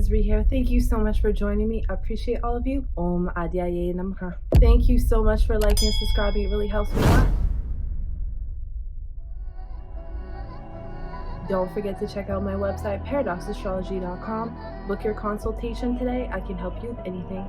is Ree here. Thank you so much for joining me. I appreciate all of you. Om Adyaye Namaha. Thank you so much for liking and subscribing. It really helps me a lot. Don't forget to check out my website, paradoxastrology.com. Book your consultation today. I can help you with anything.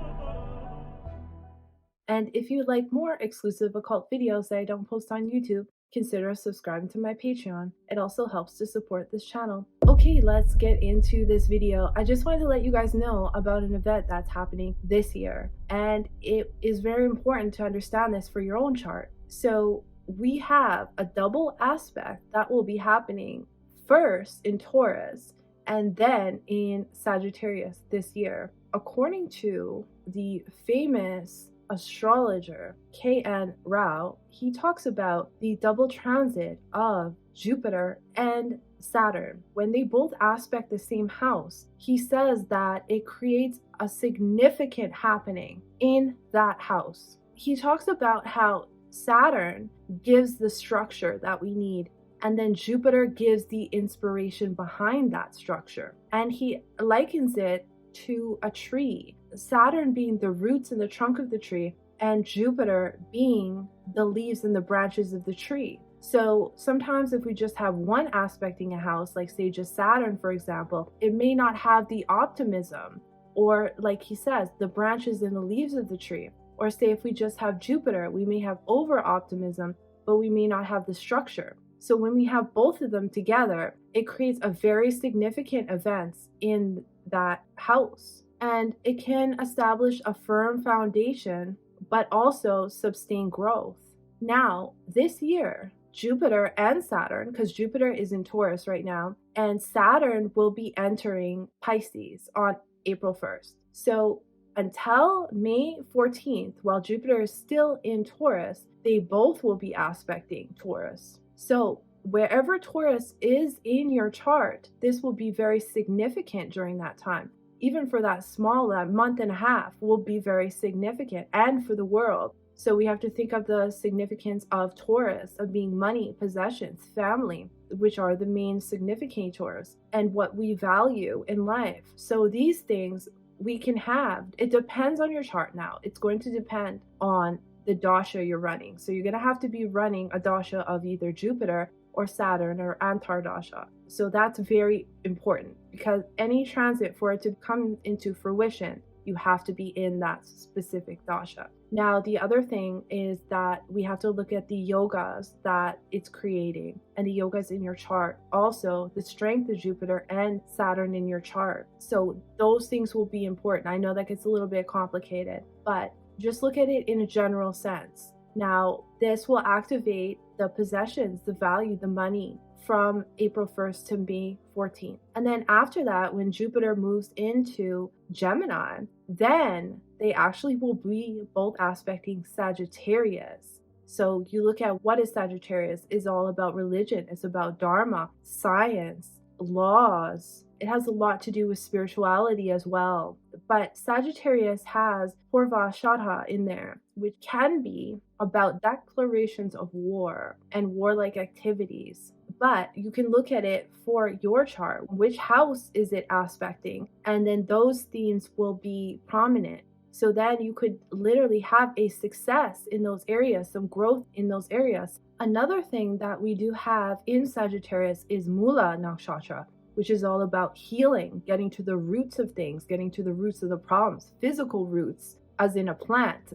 And if you'd like more exclusive occult videos that I don't post on YouTube, consider subscribing to my Patreon. It also helps to support this channel. Okay, let's get into this video. I just wanted to let you guys know about an event that's happening this year. And it is very important to understand this for your own chart. So we have a double aspect that will be happening first in Taurus and then in Sagittarius this year. According to the famous astrologer K.N. Rao, he talks about the double transit of Jupiter and Saturn. When they both aspect the same house, he says that it creates a significant happening in that house. He talks about how Saturn gives the structure that we need, and then Jupiter gives the inspiration behind that structure. And he likens it to a tree, Saturn being the roots and the trunk of the tree, and Jupiter being the leaves and the branches of the tree. So sometimes if we just have one aspecting a house, like say just Saturn, for example, it may not have the optimism, or like he says, the branches and the leaves of the tree. Or say if we just have Jupiter, we may have over optimism, but we may not have the structure. So when we have both of them together, it creates a very significant events in that house. And it can establish a firm foundation, but also sustain growth. Now, this year, Jupiter and Saturn, because Jupiter is in Taurus right now, and Saturn will be entering Pisces on April 1st. So until May 14th, while Jupiter is still in Taurus, they both will be aspecting Taurus. So wherever Taurus is in your chart, this will be very significant during that time. Even for that month and a half will be very significant, and for the world. So we have to think of the significance of Taurus, of being money, possessions, family, which are the main significators, and what we value in life. So these things we can have. It depends on your chart now. It's going to depend on the dasha you're running. So you're going to have to be running a dasha of either Jupiter or Saturn or Antardasha. So that's very important, because any transit, for it to come into fruition, you have to be in that specific dasha. Now, the other thing is that we have to look at the yogas that it's creating, and the yogas in your chart. Also, the strength of Jupiter and Saturn in your chart. So those things will be important. I know that gets a little bit complicated, but just look at it in a general sense. Now, this will activate the possessions, the value, the money from April 1st to May 14th. And then after that, when Jupiter moves into Gemini, then they actually will be both aspecting Sagittarius. So you look at what is Sagittarius, is all about religion. It's about dharma, science, laws. It has a lot to do with spirituality as well. But Sagittarius has Purva Shadha in there, which can be about declarations of war and warlike activities. But you can look at it for your chart. Which house is it aspecting? And then those themes will be prominent. So then you could literally have a success in those areas, some growth in those areas. Another thing that we do have in Sagittarius is Mula Nakshatra, which is all about healing, getting to the roots of things, getting to the roots of the problems, physical roots, as in a plant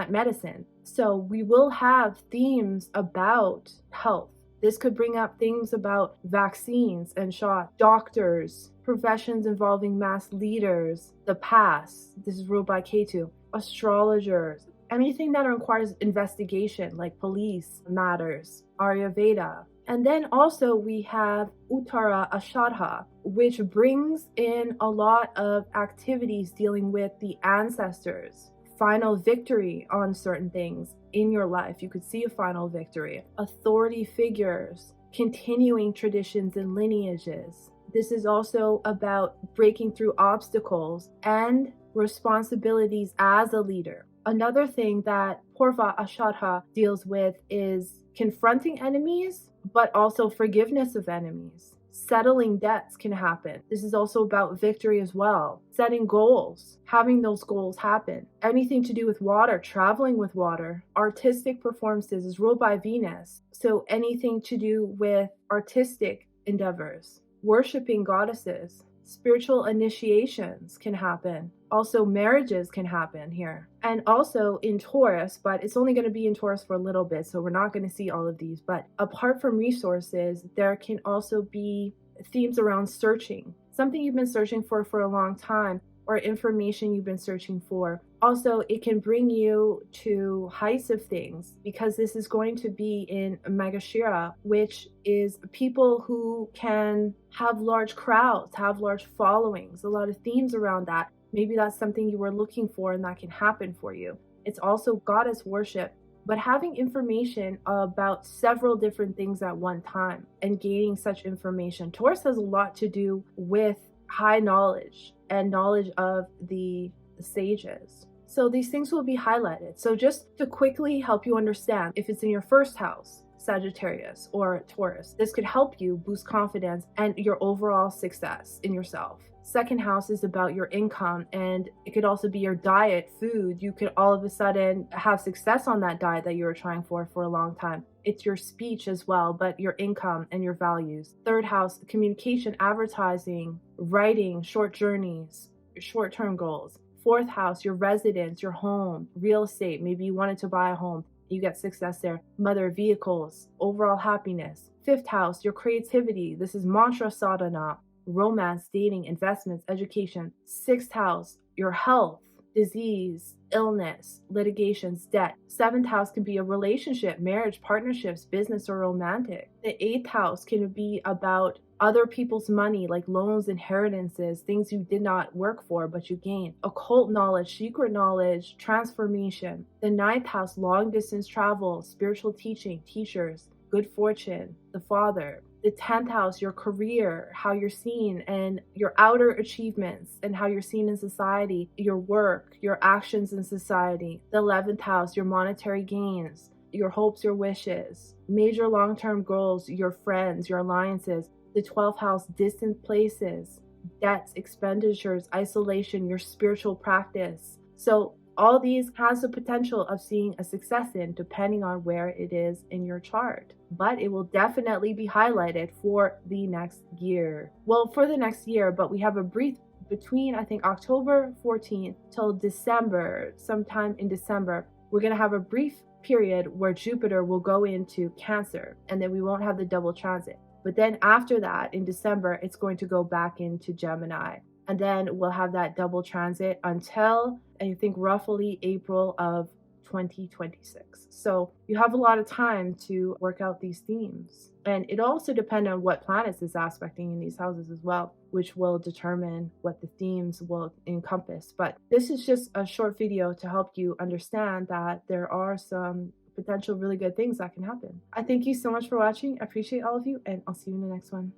medicine. So we will have themes about health. This could bring up things about vaccines and shots, doctors, professions involving mass leaders, the past. This is ruled by Ketu, astrologers, anything that requires investigation, like police matters, Ayurveda. And then also we have Uttara Ashadha, which brings in a lot of activities dealing with the ancestors, final victory on certain things in your life. You could see a final victory, authority figures, continuing traditions and lineages. This is also about breaking through obstacles and responsibilities as a leader. Another thing that Purva Ashadha deals with is confronting enemies, but also forgiveness of enemies. Settling debts can happen. This is also about victory as well. Setting goals, having those goals happen. Anything to do with water, traveling with water. Artistic performances is ruled by Venus. So anything to do with artistic endeavors, worshiping goddesses, spiritual initiations can happen. Also, marriages can happen here. And also in Taurus, but it's only going to be in Taurus for a little bit, so we're not going to see all of these. But apart from resources, there can also be themes around searching. Something you've been searching for a long time, or information you've been searching for. Also, it can bring you to heights of things, because this is going to be in Magashira, which is people who can have large crowds, have large followings, a lot of themes around that. Maybe that's something you were looking for and that can happen for you. It's also goddess worship, but having information about several different things at one time and gaining such information. Taurus has a lot to do with high knowledge and knowledge of the sages. So these things will be highlighted. So just to quickly help you understand, if it's in your first house, Sagittarius or Taurus, this could help you boost confidence and your overall success in yourself. Second house is about your income, and it could also be your diet, food. You could all of a sudden have success on that diet that you were trying for a long time. It's your speech as well, but your income and your values. Third house, communication, advertising, writing, short journeys, short-term goals. Fourth house, your residence, your home, real estate. Maybe you wanted to buy a home. You get success there. Mother, vehicles, overall happiness. Fifth house, your creativity. This is mantra sadhana, romance, dating, investments, education. Sixth house, your health, disease, illness, litigations, debt. Seventh house can be a relationship, marriage, partnerships, business, or romantic. The eighth house can be about other people's money, like loans, inheritances, things you did not work for but you gained. Occult knowledge, secret knowledge, transformation. The ninth house, long distance travel, spiritual teaching, teachers, good fortune, the father. The 10th house, your career, how you're seen and your outer achievements and how you're seen in society, your work, your actions in society. The 11th house, your monetary gains, your hopes, your wishes, major long-term goals, your friends, your alliances. The 12th house, distant places, debts, expenditures, isolation, your spiritual practice. So all these has the potential of seeing a success in, depending on where it is in your chart. But it will definitely be highlighted for the next year. Well, for the next year, but we have a brief between, I think, October 14th till December, sometime in December, we're going to have a brief period where Jupiter will go into Cancer, and then we won't have the double transit. But then after that, in December, it's going to go back into Gemini. And then we'll have that double transit until, I think, roughly April of 2026. So you have a lot of time to work out these themes. And it also depends on what planets is aspecting in these houses as well, which will determine what the themes will encompass. But this is just a short video to help you understand that there are some potential really good things that can happen. I thank you so much for watching. I appreciate all of you, and I'll see you in the next one.